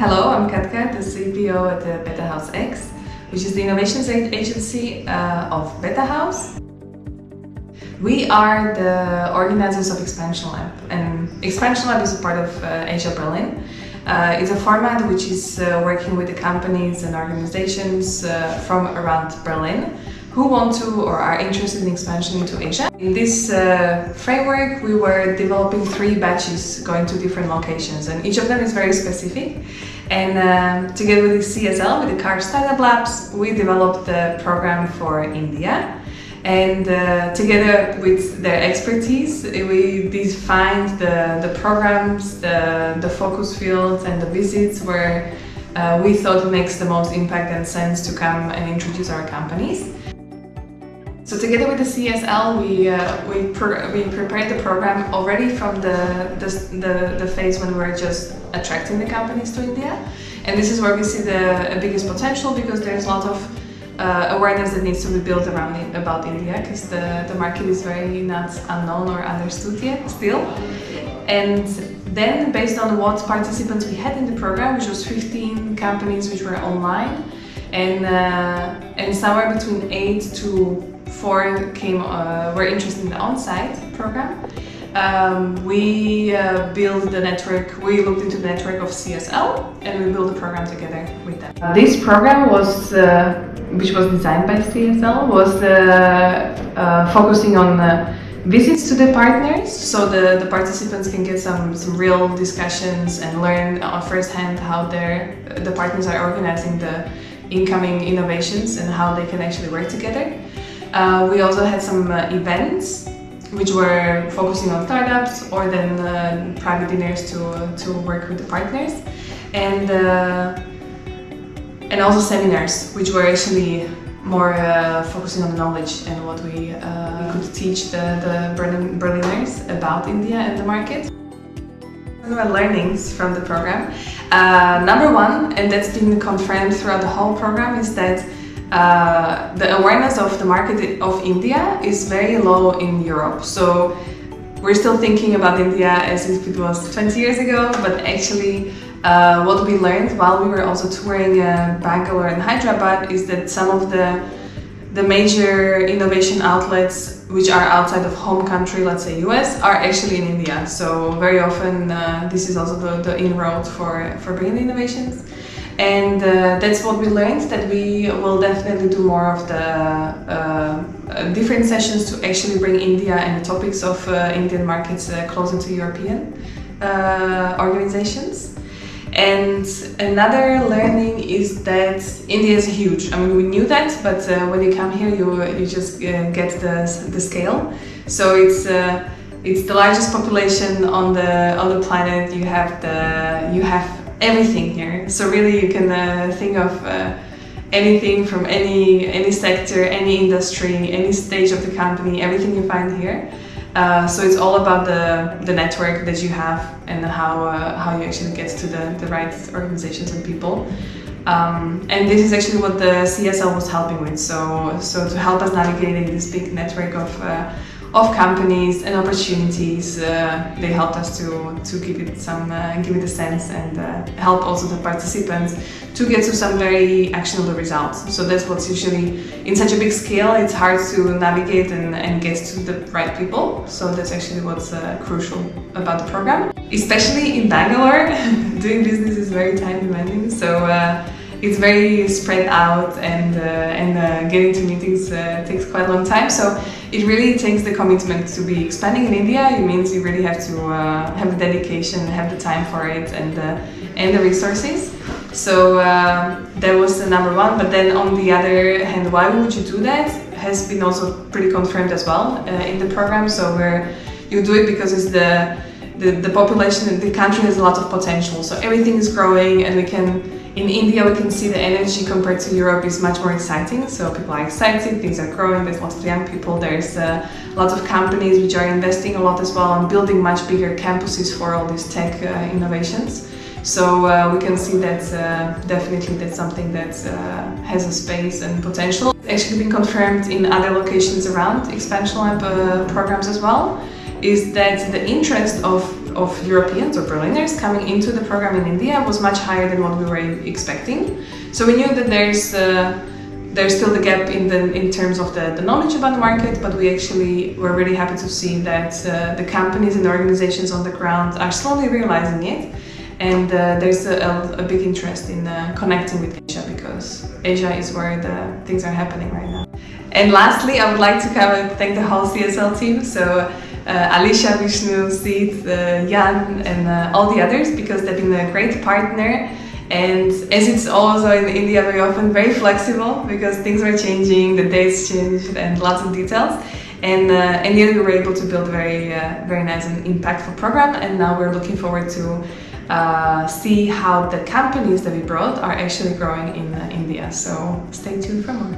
Hello, I'm Katka, the CPO at the betahausX, which is the innovation agency of Betahaus. We are the organizers of 𝐀𝐻𝐭 Lab, and 𝐀𝐻𝐭 Lab is a part of AsiaBerlin. It's a format which is working with the companies and organizations from around Berlin who want to or are interested in expansion into Asia. In this framework, we were developing 3 batches going to different locations, and each of them is very specific. And together with the CSL, with the Carve Startup Labs, we developed the program for India. And together with their expertise, we defined the programs, the focus fields and the visits where we thought makes the most impact and sense to come and introduce our companies. So together with the CSL, we prepared the program already from the phase when we were just attracting the companies to India. And this is where we see the biggest potential, because there's a lot of awareness that needs to be built about India, because the market is very not unknown or understood yet still. And then, based on what participants we had in the program, which was 15 companies which were online, and somewhere between 8 to 4 were interested in the on-site program. We built the network. We looked into the network of CSL, and we built the program together with them. This program was, which was designed by CSL, was focusing on visits to the partners, so the participants can get some real discussions and learn firsthand how the partners are organizing the incoming innovations and how they can actually work together. We also had some events which were focusing on startups, or then private dinners to work with the partners, and also seminars which were actually more focusing on the knowledge and what we could teach the Berliners about India and the market. Learnings from the program. Number one, and that's been confirmed throughout the whole program, is that the awareness of the market of India is very low in Europe. So we're still thinking about India as if it was 20 years ago, but actually what we learned while we were also touring Bangalore and Hyderabad is that some of the major innovation outlets which are outside of home country, let's say US, are actually in India. So very often this is also the inroad for bringing innovations. And that's what we learned, that we will definitely do more of the different sessions to actually bring India and the topics of Indian markets closer to European organizations. And another learning is that India is huge. I mean, we knew that, but when you come here, you just get the scale. So it's the largest population on the planet. You have everything here. So really, you can think of anything from any sector, any industry, any stage of the company. Everything you find here. So it's all about the network that you have and how you actually get to the right organizations and people. And this is actually what the CSL was helping with. So to help us navigating this big network of companies and opportunities, they helped us to give it a sense, and help also the participants to get to some very actionable results. So that's what's usually, in such a big scale, it's hard to navigate and get to the right people. So that's actually what's crucial about the program. Especially in Bangalore, doing business is very time demanding. So it's very spread out, and getting to meetings takes quite a long time. So it really takes the commitment to be expanding in India. It means you really have to have the dedication, have the time for it, and the resources. So that was the number one. But then on the other hand, why would you do that has been also pretty confirmed as well in the program. So you do it because it's the population, the country has a lot of potential. So everything is growing, and in India we can see the energy compared to Europe is much more exciting. So people are excited, things are growing, there's lots of young people, there's lots of companies which are investing a lot as well and building much bigger campuses for all these tech innovations. So we can see that definitely that's something that has a space and potential. It's actually been confirmed in other locations around 𝐀𝐻𝐭 Lab programs as well. is that the interest of Europeans or Berliners coming into the program in India was much higher than what we were expecting. So we knew that there's still the gap in terms of the knowledge about the market, but we actually were really happy to see that the companies and organizations on the ground are slowly realizing it. And there's a big interest in connecting with Asia, because Asia is where the things are happening right now. And lastly, I would like to thank the whole CSL team. So Alicia, Vishnu, Sid, Jan, and all the others, because they've been a great partner. And as it's also in India very often very flexible, because things are changing, the dates changed, and lots of details. And yet we were able to build a very nice and impactful program. And now we're looking forward to see how the companies that we brought are actually growing in India. So stay tuned for more.